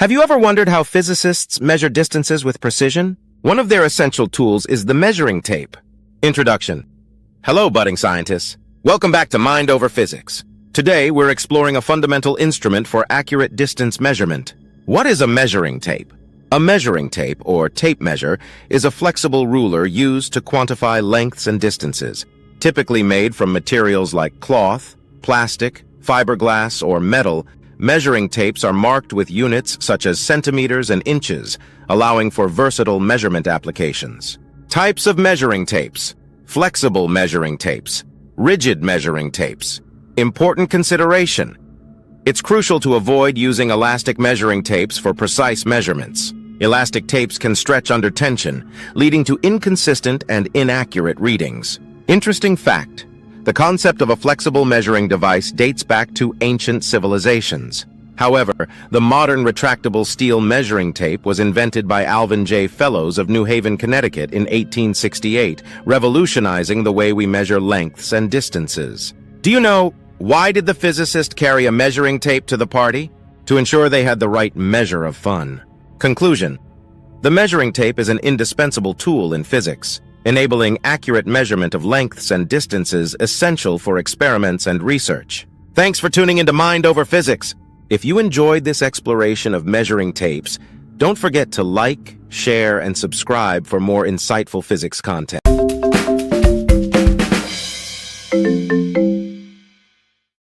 Have you ever wondered how physicists measure distances with precision? One of their essential tools is the measuring tape. Introduction. Hello, budding scientists. Welcome back to Mind Over Physics. Today, we're exploring a fundamental instrument for accurate distance measurement. What is a measuring tape? A measuring tape, or tape measure, is a flexible ruler used to quantify lengths and distances, typically made from materials like cloth, plastic, fiberglass, or metal. Measuring tapes are marked with units such as centimeters and inches, allowing for versatile measurement applications. Types of measuring tapes: flexible measuring tapes, rigid measuring tapes. Important consideration: it's crucial to avoid using elastic measuring tapes for precise measurements. Elastic tapes can stretch under tension, leading to inconsistent and inaccurate readings. Interesting fact: the concept of a flexible measuring device dates back to ancient civilizations. However, the modern retractable steel measuring tape was invented by Alvin J. Fellows of New Haven, Connecticut in 1868, revolutionizing the way we measure lengths and distances. Do you know, why did the physicist carry a measuring tape to the party? To ensure they had the right measure of fun. Conclusion: the measuring tape is an indispensable tool in physics, enabling accurate measurement of lengths and distances essential for experiments and research. Thanks for tuning into Mind Over Physics. If you enjoyed this exploration of measuring tapes, don't forget to like, share, and subscribe for more insightful physics content.